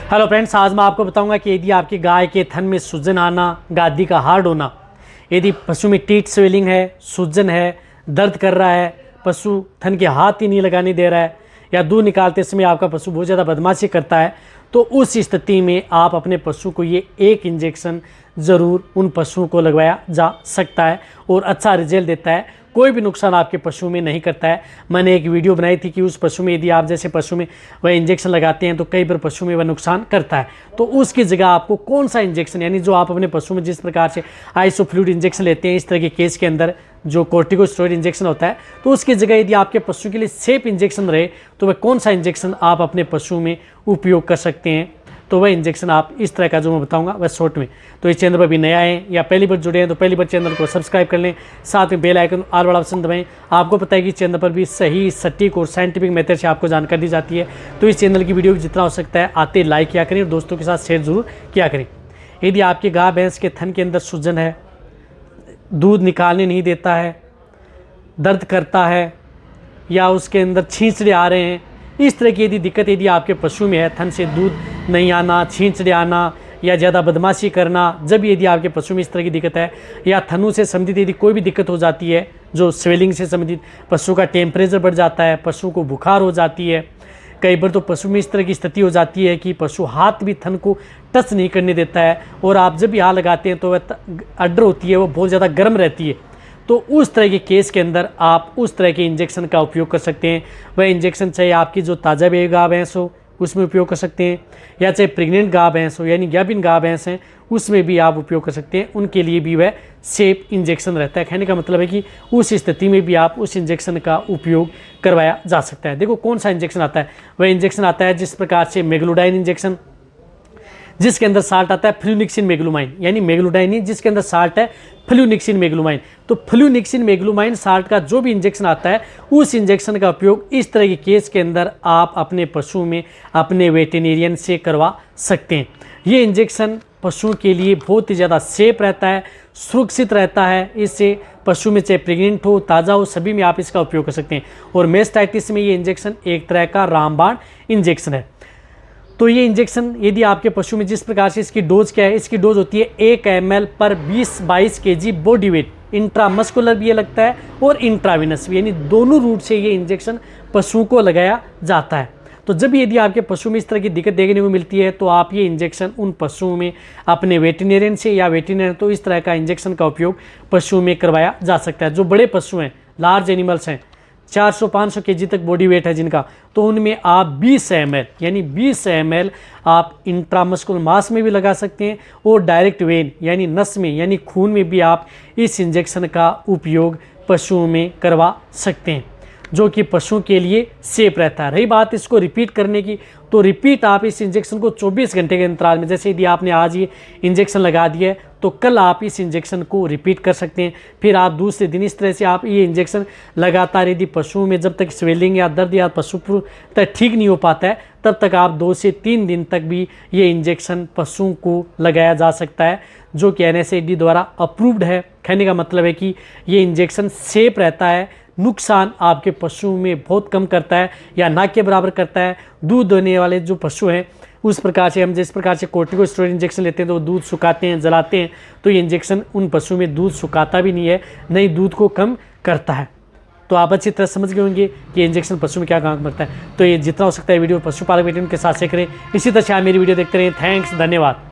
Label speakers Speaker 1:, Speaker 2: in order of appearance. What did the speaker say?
Speaker 1: Hello friends, आज मैं आपको बताऊंगा कि यदि आपकी गाय के थन में सूजन आना, गादी का हार्ड होना, यदि पशु में टीथ स्वेलिंग है, सूजन है, दर्द कर रहा है, पशु थन के हाथ ही नहीं लगाने दे रहा है, या दूध निकालते समय आपका पशु बहुत ज़्यादा बदमाशी करता है, तो उस स्थिति में आप अपने पशु को ये एक इंजेक्शन ज़रूर उन पशुओं को लगवाया जा सकता है और अच्छा रिजल्ट देता है। कोई भी नुकसान आपके पशु में नहीं करता है। मैंने एक वीडियो बनाई थी कि उस पशु में यदि आप जैसे पशु में वह इंजेक्शन लगाते हैं तो कई बार पशु में वह नुकसान करता है, तो उसकी जगह आपको कौन सा इंजेक्शन, यानी जो आप अपने पशु में जिस प्रकार से आइसोफ्लूइड इंजेक्शन लेते हैं, इस तरह के केस के अंदर जो कोर्टिकोस्टेरॉइड इंजेक्शन होता है, तो उसकी जगह यदि आपके पशु के लिए सेफ इंजेक्शन रहे तो वह कौन सा इंजेक्शन आप अपने पशु में उपयोग कर सकते हैं। तो वह इंजेक्शन आप इस तरह का जो मैं बताऊंगा वह शॉर्ट में। तो इस चैनल पर भी नया है या पहली बार जुड़े हैं तो पहली बार चैनल को सब्सक्राइब कर लें, साथ में बेल आइकन ऑल वाला ऑप्शन दबाएं। आपको पता है कि चैनल पर भी सही, सटीक और साइंटिफिक मेथड से आपको जानकारी दी जाती है। तो इस चैनल की वीडियो जितना हो सकता है आते लाइक किया करें और दोस्तों के साथ शेयर जरूर किया करें। यदि आपकी गाय भैंस के थन के अंदर सूजन है, दूध निकालने नहीं देता है, दर्द करता है, या उसके अंदर छींचड़े आ रहे हैं, इस तरह की यदि दिक्कत यदि आपके पशु में है, थन से दूध नहीं आना, छींचड़े आना या ज़्यादा बदमाशी करना, जब यदि आपके पशु में इस तरह की दिक्कत है, या थनों से संबंधित यदि कोई भी दिक्कत हो जाती है, जो स्वेलिंग से संबंधित, पशु का टेम्परेचर बढ़ जाता है, पशु को बुखार हो जाती है, कई बार तो पशु में इस तरह की स्थिति हो जाती है कि पशु हाथ भी थन को टच नहीं करने देता है, और आप जब भी हाथ लगाते हैं तो वह अड्डर होती है, वो बहुत ज़्यादा गर्म रहती है, तो उस तरह के केस के अंदर आप उस तरह के इंजेक्शन का उपयोग कर सकते हैं। वह इंजेक्शन चाहे आपकी जो ताज़ा बेबी गाय भैंस हो उसमें उपयोग कर सकते हैं, या चाहे प्रेग्नेंट गाय भैंस हो, यानी गाभिन गाय भैंस हैं, उसमें भी आप उपयोग कर सकते हैं। उनके लिए भी वह सेफ इंजेक्शन रहता है। कहने का मतलब है कि उस स्थिति में भी आप उस इंजेक्शन का उपयोग करवाया जा सकता है। देखो कौन सा इंजेक्शन आता है, वह इंजेक्शन आता है जिस प्रकार से मेगलोडाइन इंजेक्शन, जिसके अंदर साल्ट आता है फ्लूनिक्सिन मेगलुमाइन, यानी मेगलोडाइन जिसके अंदर साल्ट है फ्लूनिक्सिन मेगलुमाइन। तो फ्लूनिक्सिन मेगलुमाइन साल्ट का जो भी इंजेक्शन आता है, उस इंजेक्शन का उपयोग इस तरह के केस के अंदर आप अपने पशु में अपने वेटेरिनियन से करवा सकते हैं। ये इंजेक्शन पशुओं के लिए बहुत ही ज़्यादा सेफ रहता है, सुरक्षित रहता है। इससे पशु में चाहे प्रेग्नेंट हो, ताज़ा हो, सभी में आप इसका उपयोग कर सकते हैं। और मेस्टाइटिस में ये इंजेक्शन एक तरह का रामबाण इंजेक्शन है। तो ये इंजेक्शन यदि आपके पशु में जिस प्रकार से, इसकी डोज क्या है, इसकी डोज होती है 1 ml पर 20-22 kg बॉडी वेट। इंट्रामस्कुलर भी ये लगता है और इंट्राविनस भी, यानी दोनों रूट से ये इंजेक्शन पशुओं को लगाया जाता है। तो जब यदि आपके पशु में इस तरह की दिक्कत देखने को मिलती है तो आप ये इंजेक्शन उन पशुओं में अपने वेटेरिनियन से, या वेटेरिनियन तो इस तरह का इंजेक्शन का उपयोग पशुओं में करवाया जा सकता है। जो बड़े पशु हैं, लार्ज एनिमल्स हैं, 400-500 kg तक बॉडी वेट है जिनका, तो उनमें आप 20 ml, यानी 20 ml आप इंट्रामस्कुलर मास में भी लगा सकते हैं, और डायरेक्ट वेन यानी नस में, यानी खून में भी आप इस इंजेक्शन का उपयोग पशुओं में करवा सकते हैं, जो कि पशुओं के लिए सेफ रहता है। रही बात इसको रिपीट करने की, तो रिपीट आप इस इंजेक्शन को 24 घंटे के अंतराल में, जैसे यदि आपने आज ये इंजेक्शन लगा दिया है तो कल आप इस इंजेक्शन को रिपीट कर सकते हैं। फिर आप दूसरे दिन इस तरह से आप ये इंजेक्शन लगातार, यदि पशुओं में जब तक स्वेलिंग या दर्द या पशु तक ठीक नहीं हो पाता है, तब तक आप 2 से 3 दिन तक भी ये इंजेक्शन पशुओं को लगाया जा सकता है, जो कि NSAID द्वारा अप्रूव्ड है। कहने का मतलब है कि ये इंजेक्शन सेफ रहता है, नुकसान आपके पशुओं में बहुत कम करता है या ना के बराबर करता है। दूध देने वाले जो पशु हैं, उस प्रकार से हम जिस प्रकार से कोर्टिकोस्टेरॉइड इंजेक्शन लेते हैं तो वो दूध सुखाते हैं, जलाते हैं, तो ये इंजेक्शन उन पशुओं में दूध सुखाता भी नहीं है, नहीं दूध को कम करता है। तो आप अच्छी तरह समझ गए होंगे कि इंजेक्शन पशु में क्या काम करता है। तो ये जितना हो सकता है वीडियो पशुपालक वेटेरिनियन के साथ शेयर करें। इसी तरह से आप मेरी वीडियो देखते रहें। थैंक्स, धन्यवाद।